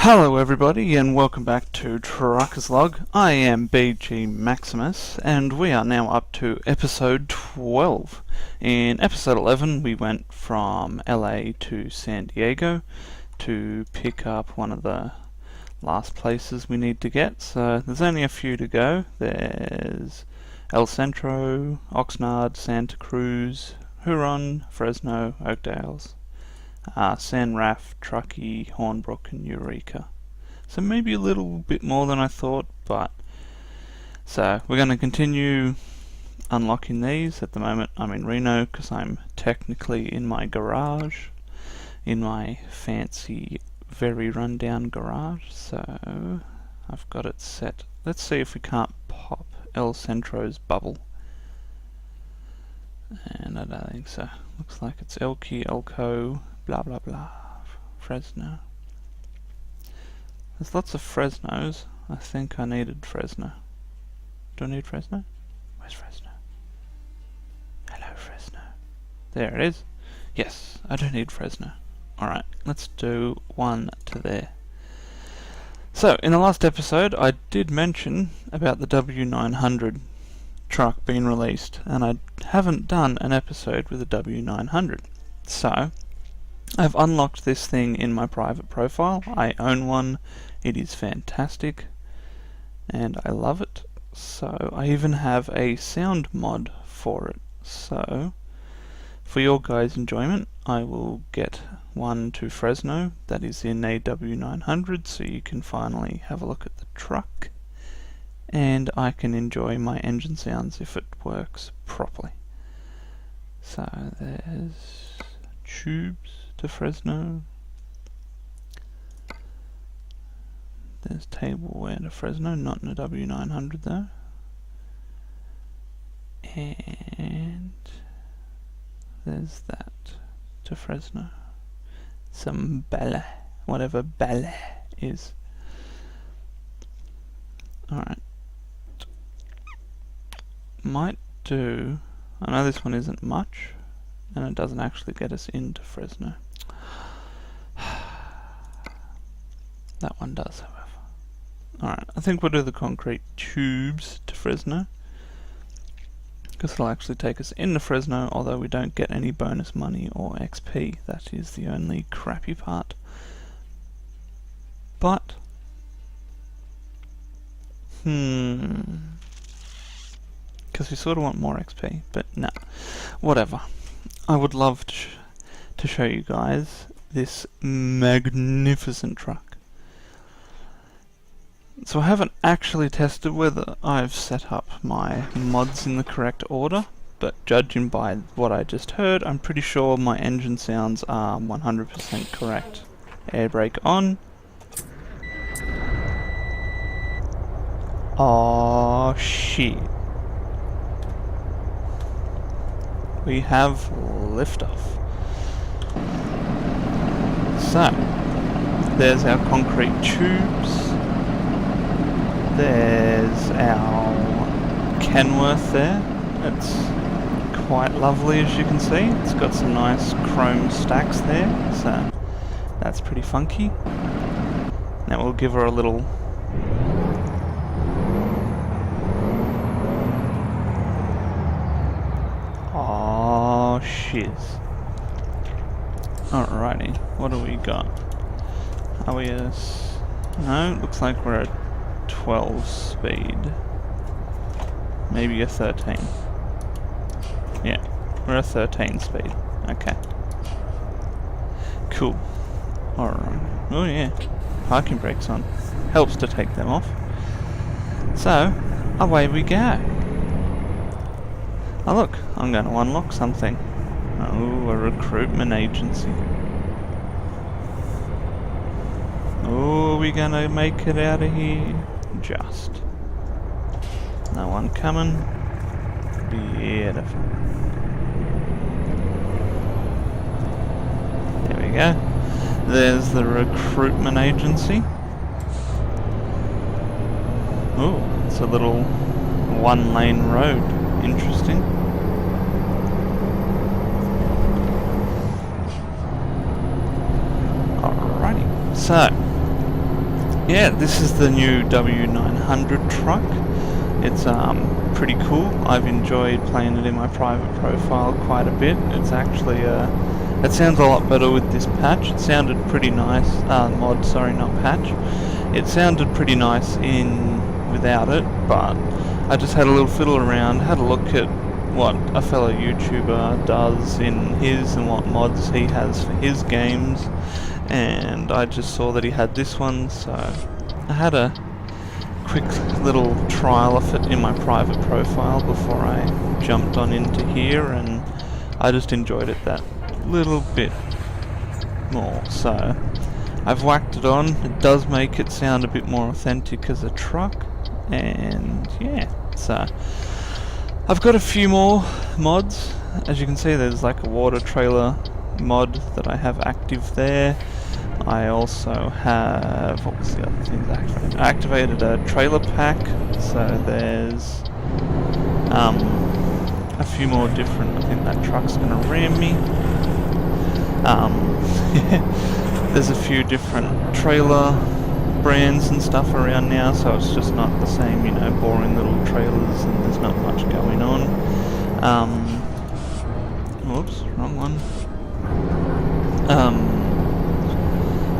Hello everybody and welcome back to Trucker's Log. I am BGMaximus and we are now up to episode 12. In episode 11 we went from LA to San Diego to pick up one of the last places we need to get. So there's only a few to go. There's El Centro, Oxnard, Santa Cruz, Huron, Fresno, Oakdales. San Raf, Truckee, Hornbrook and Eureka. So maybe a little bit more than I thought, but so we're going to continue unlocking these. At the moment I'm in Reno because I'm technically in my garage, in my fancy, very rundown garage. So I've got it set. Let's see if we can't pop El Centro's bubble. And I don't think so. Looks like it's Elkie, Elko, blah blah blah, Fresno. There's lots of Fresnos. I think I needed Fresno. Do I need Fresno? Where's Fresno? Hello Fresno. There it is. Yes, I do need Fresno. Alright, let's do one to there. So, in the last episode I did mention about the W900 truck being released, and I haven't done an episode with a W900. So, I've unlocked this thing in my private profile. I own one. It is fantastic and I love it. So I even have a sound mod for it. So for your guys' enjoyment I will get one to Fresno that is in a W900 so you can finally have a look at the truck and I can enjoy my engine sounds if it works properly. So there's tubes to Fresno. There's tableware to Fresno, not in a W900 though. And there's that to Fresno. Some ballet, whatever ballet is. Alright. Might do, I know this one isn't much, and it doesn't actually get us into Fresno. That one does, however. Alright, I think we'll do the concrete tubes to Fresno, because it'll actually take us into Fresno, although we don't get any bonus money or XP. That is the only crappy part. But, because we sort of want more XP, but nah, whatever. I would love to show you guys this magnificent truck. So I haven't actually tested whether I've set up my mods in the correct order, but judging by what I just heard, I'm pretty sure my engine sounds are 100% correct. Air brake on. Oh shit. We have liftoff. So, there's our concrete tubes. There's our Kenworth there. It's quite lovely as you can see. It's got some nice chrome stacks there, so that's pretty funky. Now we'll give her a little oh shiz. Alrighty, what do we got? Are we a no, looks like we're at 12 speed. Maybe a 13. Yeah, we're a 13 speed. Okay. Cool. Alright. Oh yeah. Parking brakes on. Helps to take them off. So, away we go. Oh look, I'm going to unlock something. Oh, a recruitment agency. Oh, are we gonna make it out of here? Just. No one coming. Beautiful. There we go. There's the recruitment agency. Oh, it's a little one-lane road. Interesting. Alrighty. So, yeah, this is the new W900 truck. It's pretty cool. I've enjoyed playing it in my private profile quite a bit. It's actually it sounds a lot better with this patch. It sounded pretty nice. Mod, sorry, not patch. It sounded pretty nice without it, but I just had a little fiddle around, had a look at what a fellow YouTuber does in his and what mods he has for his games, and I just saw that he had this one, so I had a quick little trial of it in my private profile before I jumped on into here, and I just enjoyed it that little bit more. So I've whacked it on. It does make it sound a bit more authentic as a truck, and yeah, so I've got a few more mods. As you can see, there's like a water trailer mod that I have active there. I also have, what was the other thing that I activated? I activated a trailer pack, so there's a few more different, I think that truck's gonna ram me. There's a few different trailer brands and stuff around now, so it's just not the same, you know, boring little trailers and there's not much going on. Whoops, wrong one.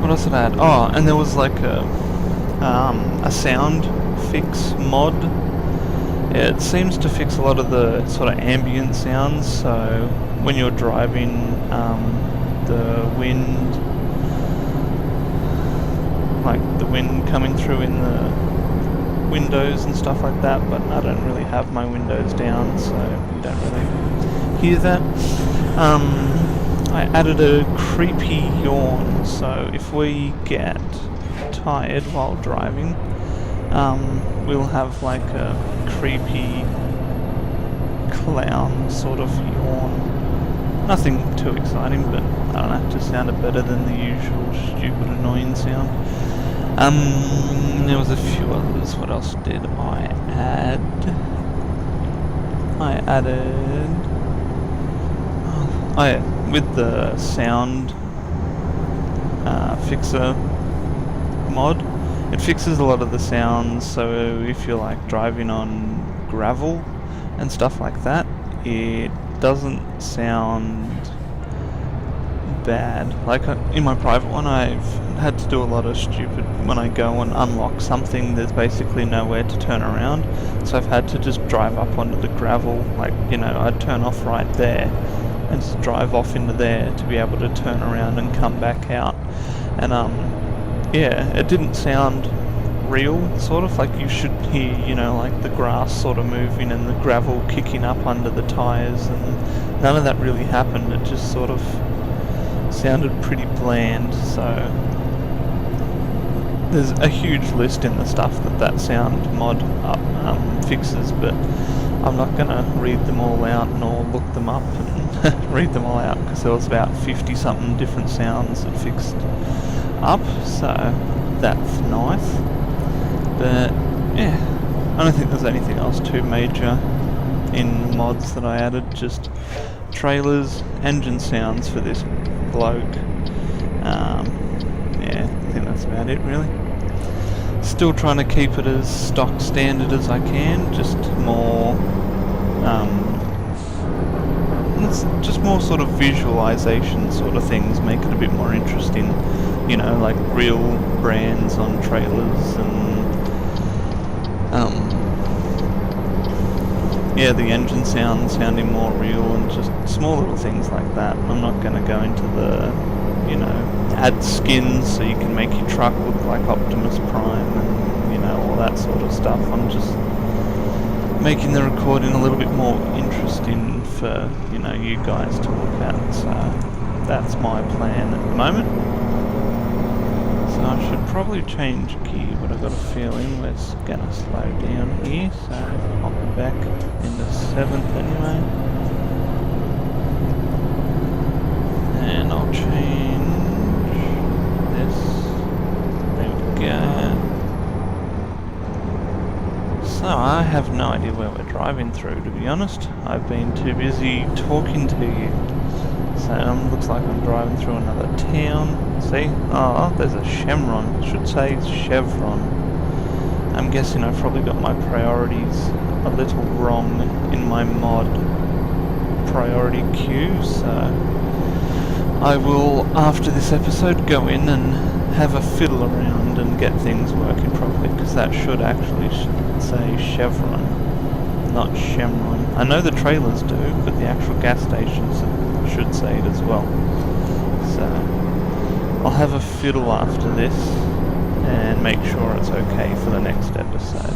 What else did I add? Oh, and there was like a sound fix mod. It seems to fix a lot of the sort of ambient sounds, so when you're driving, the wind, like the wind coming through in the windows and stuff like that, but I don't really have my windows down, so you don't really hear that. I added a creepy yawn, so if we get tired while driving, we'll have like a creepy clown sort of yawn. Nothing too exciting, but I don't know, just sounded better than the usual stupid annoying sound. There was a few others. What else did I add? I added... Oh yeah, with the sound fixer mod, it fixes a lot of the sounds, so if you're like driving on gravel and stuff like that, it doesn't sound bad. Like in my private one, I've had to do a lot of stupid, when I go and unlock something, there's basically nowhere to turn around, so I've had to just drive up onto the gravel, like, you know, I'd turn off right there and just drive off into there to be able to turn around and come back out. And yeah, it didn't sound real, sort of, like you should hear, you know, like the grass sort of moving and the gravel kicking up under the tyres, and none of that really happened. It just sort of sounded pretty bland, so there's a huge list in the stuff that sound mod fixes, but I'm not going to read them all out nor look them up and read them all out, because there was about 50 something different sounds that fixed up, so that's nice. But yeah, I don't think there's anything else too major in mods that I added, just trailers, engine sounds for this bloke. Yeah, I think that's about it really. Still trying to keep it as stock standard as I can, just more it's just more sort of visualization sort of things, make it a bit more interesting, you know, like real brands on trailers and yeah, the engine sounding more real, and just small little things like that. I'm not going to go into the, you know, add skins so you can make your truck look like Optimus Prime and, you know, all that sort of stuff. I'm just making the recording a little bit more interesting for, you know, you guys to look at. So that's my plan at the moment. So I should probably change gear, but I've got a feeling we're gonna slow down here, so I'll be back into 7th anyway. And I'll change this. There we go. So I have no idea where we're driving through, to be honest. I've been too busy talking to you. So looks like I'm driving through another town. See? Oh, there's a Chevron. Should say Chevron. I'm guessing I've probably got my priorities a little wrong in my mod priority queue, so I will, after this episode, go in and have a fiddle around and get things working properly, because that should actually say Chevron, not Chevron. I know the trailers do, but the actual gas stations should say it as well. So I'll have a fiddle after this and make sure it's okay for the next episode.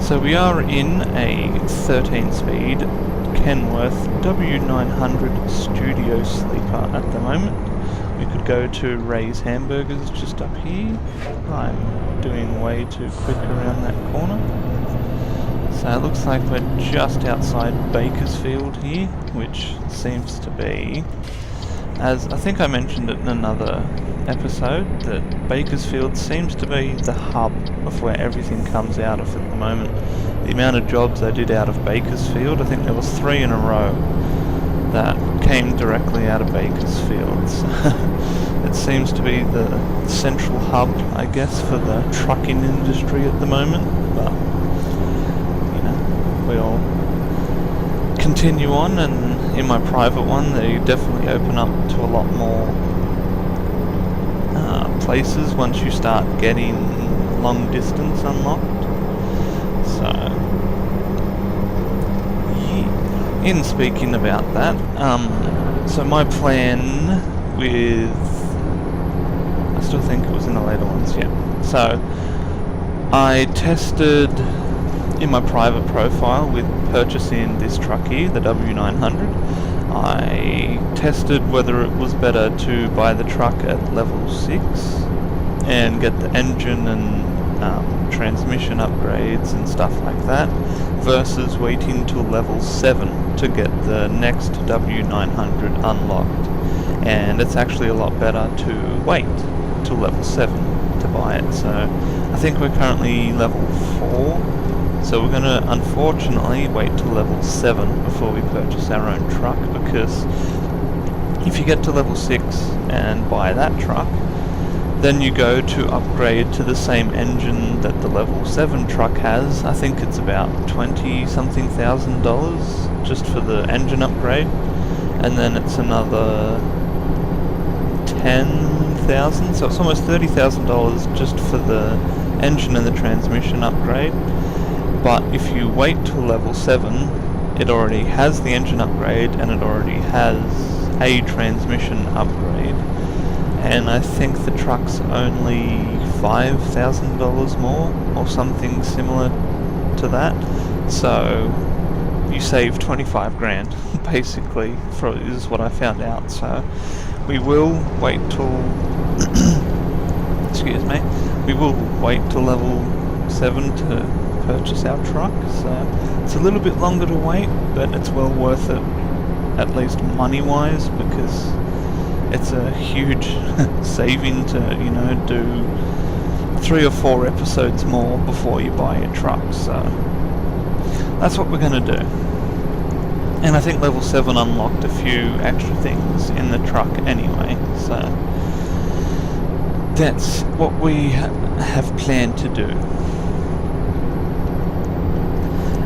So we are in a 13-speed Kenworth W900 Studio Sleeper at the moment. We could go to Ray's Hamburgers just up here. I'm doing way too quick around that corner. So it looks like we're just outside Bakersfield here, which seems to be, as I think I mentioned it in another episode, that Bakersfield seems to be the hub of where everything comes out of at the moment. The amount of jobs I did out of Bakersfield, I think there was 3 in a row that came directly out of Bakersfield. So it seems to be the central hub, I guess, for the trucking industry at the moment, but you know, we'll continue on, and in my private one they definitely open up to a lot more places once you start getting long distance unlocked. So yeah. In speaking about that, so my plan with, I still think it was in the later ones, yeah. So I tested in my private profile with purchasing this truck here, the W900. I tested whether it was better to buy the truck at level 6 and get the engine and transmission upgrades and stuff like that, versus waiting till level 7 to get the next W900 unlocked. And it's actually a lot better to wait till level 7 to buy it. So I think we're currently level 4. So we're going to unfortunately wait till level 7 before we purchase our own truck, because if you get to level 6 and buy that truck, then you go to upgrade to the same engine that the level 7 truck has. I think it's about $20-something thousand just for the engine upgrade, and then it's another $10,000, so it's almost $30,000 just for the engine and the transmission upgrade. But if you wait till level 7, it already has the engine upgrade and it already has a transmission upgrade. And I think the truck's only $5,000 more or something similar to that. So you save 25 grand basically, is what I found out. So we will wait till excuse me, we will wait till level 7 to purchase our truck. So it's a little bit longer to wait, but it's well worth it, at least money wise, because it's a huge saving to, you know, do 3 or 4 episodes more before you buy your truck. So that's what we're going to do. And I think level 7 unlocked a few extra things in the truck anyway, so that's what we have planned to do.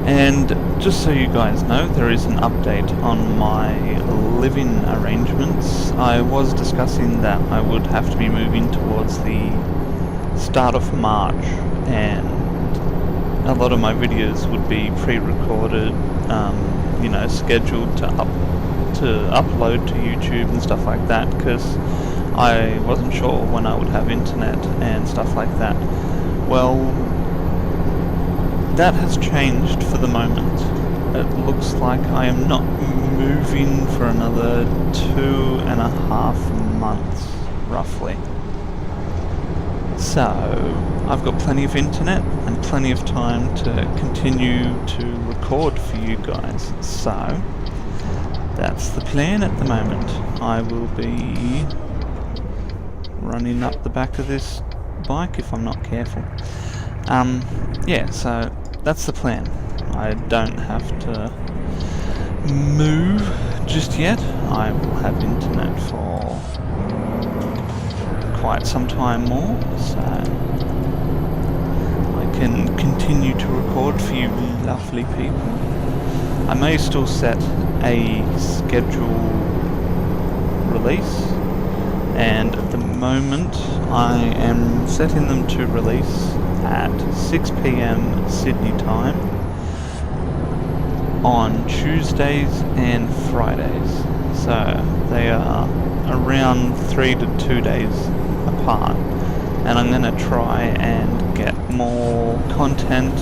And just so you guys know, there is an update on my living arrangements. I was discussing that I would have to be moving towards the start of March, and a lot of my videos would be pre-recorded, you know, scheduled to upload to YouTube and stuff like that, because I wasn't sure when I would have internet and stuff like that. Well, that has changed for the moment. It looks like I am not moving for another 2.5 months, roughly. So I've got plenty of internet and plenty of time to continue to record for you guys. So that's the plan at the moment. I will be running up the back of this bike if I'm not careful. Yeah, so that's the plan. I don't have to move just yet. I will have internet for quite some time more, so I can continue to record for you lovely people. I may still set a schedule release, and at the moment I am setting them to release at 6 PM Sydney time on Tuesdays and Fridays. So they are around 3 to 2 days apart, and I'm going to try and get more content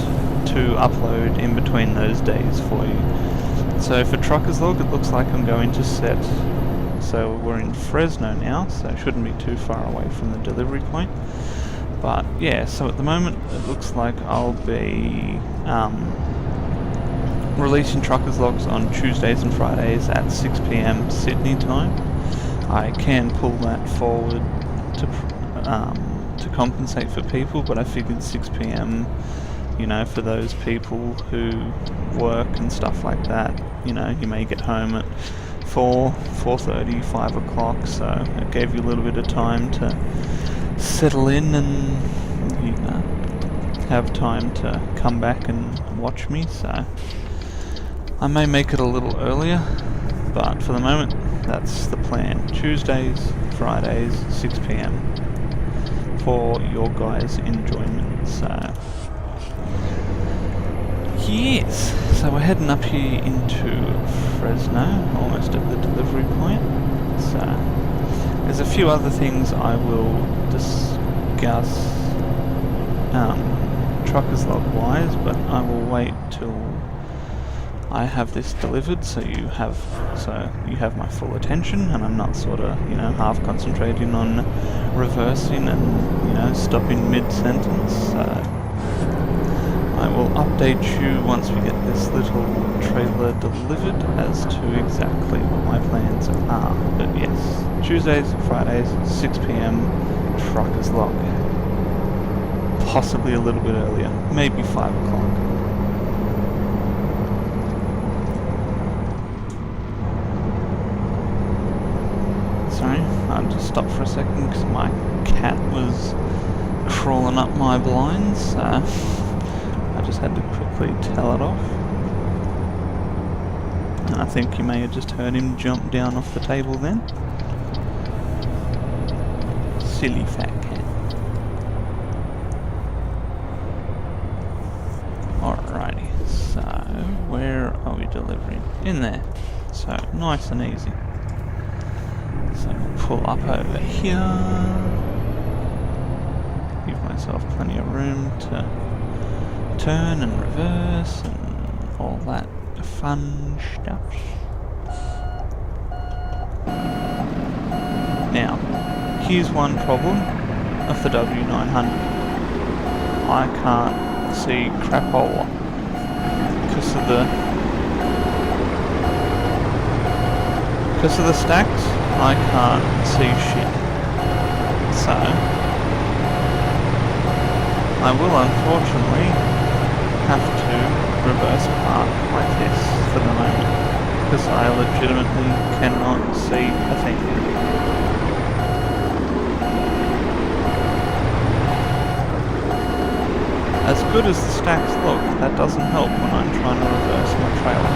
to upload in between those days for you. So for Truckers Log, it looks like I'm going to set, so we're in Fresno now, so it shouldn't be too far away from the delivery point. But yeah, so at the moment it looks like I'll be releasing Truckers Logs on Tuesdays and Fridays at 6 PM Sydney time. I can pull that forward to compensate for people, but I figured 6 PM, you know, for those people who work and stuff like that, you know, you may get home at 4:30, 5 o'clock, so it gave you a little bit of time to settle in and, you know, have time to come back and watch me. So I may make it a little earlier, but for the moment that's the plan. Tuesdays, Fridays, 6 PM for your guys' enjoyment. So yes, so we're heading up here into Fresno, almost at the delivery point. So there's a few other things I will discuss Truckers Log wise, but I will wait till I have this delivered, so you have my full attention, and I'm not sort of, you know, half concentrating on reversing and, you know, stopping mid-sentence. I will update you once we get this little trailer delivered as to exactly what my plans are. But yes, Tuesdays, Fridays, 6 PM, Truckers Log. Possibly a little bit earlier, maybe 5 o'clock. Sorry, I'll just stop for a second because my cat was crawling up my blinds, so I just had to quickly tell it off. And I think you may have just heard him jump down off the table then. Silly fat cat. Alrighty, so where are we delivering? In there. So nice and easy. So we'll pull up over here. Give myself plenty of room to turn and reverse and all that fun stuff. Now, here's one problem of the W900. I can't see crapola because of the stacks. I can't see shit. So I will unfortunately have to reverse park like this for the moment, because I legitimately cannot see a thing. As good as the stacks look, that doesn't help when I'm trying to reverse my trailer.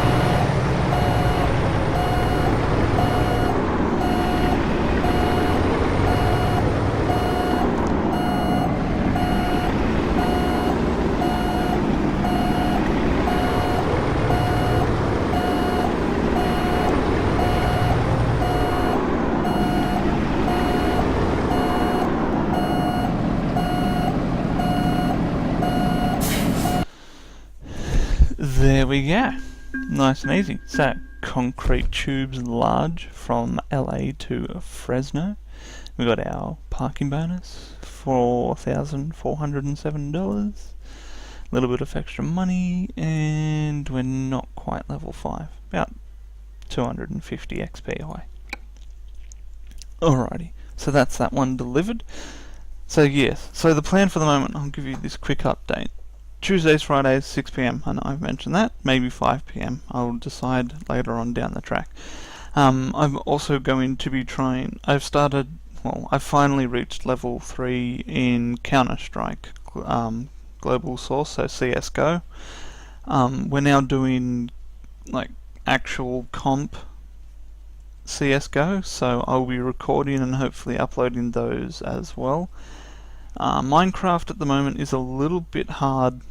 There we go. Nice and easy. So, concrete tubes large from LA to Fresno. We got our parking bonus, $4,407. A little bit of extra money, and we're not quite level 5. About 250 XP away. Alrighty, so that's that one delivered. So yes, so the plan for the moment, I'll give you this quick update. Tuesdays, Fridays, 6 p.m. I know I've mentioned that. Maybe 5 p.m. I'll decide later on down the track. I'm also going to be trying. I've finally reached level 3 in Counter-Strike Global Source, so CS:GO. We're now doing like actual comp CS:GO, so I'll be recording and hopefully uploading those as well. Minecraft at the moment is a little bit hard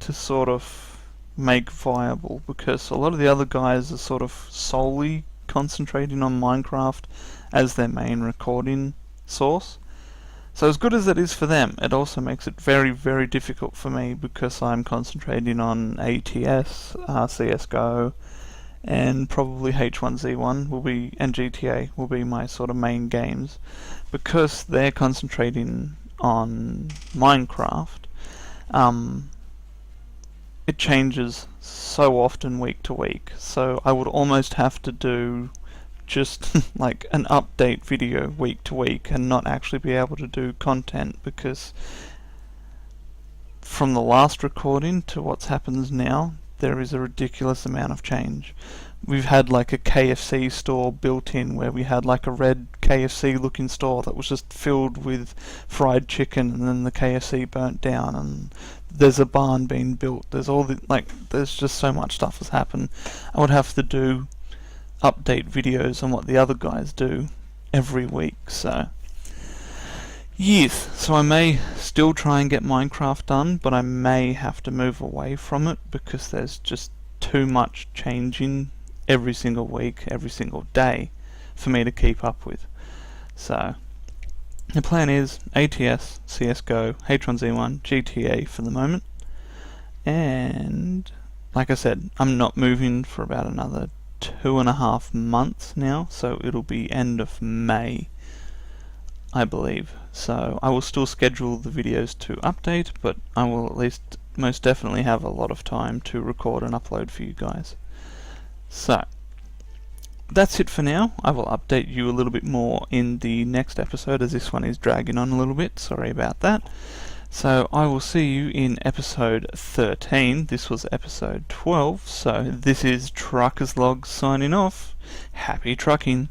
to sort of make viable because a lot of the other guys are sort of solely concentrating on Minecraft as their main recording source. So as good as it is for them, it also makes it very, very difficult for me because I'm concentrating on ATS, CS:GO, and probably H1Z1 and GTA will be my sort of main games. Because they're concentrating on Minecraft, it changes so often week to week, so I would almost have to do just like an update video week to week and not actually be able to do content, because from the last recording to what's happens now, there is a ridiculous amount of change. We've had like a KFC store built in where we had like a red KFC looking store that was just filled with fried chicken, and then the KFC burnt down, and there's a barn being built. There's there's just so much stuff has happened. I would have to do update videos on what the other guys do every week, so yes, so I may still try and get Minecraft done, but I may have to move away from it because there's just too much changing every single week, every single day for me to keep up with. So the plan is ATS, CS:GO, H1Z1, GTA for the moment, and like I said, I'm not moving for about another 2.5 months now, so it'll be end of May, I believe. So I will still schedule the videos to update, but I will at least most definitely have a lot of time to record and upload for you guys. So that's it for now. I will update you a little bit more in the next episode, as this one is dragging on a little bit. Sorry about that. So I will see you in episode 13. This was episode 12, so this is Truckers Log signing off. Happy trucking.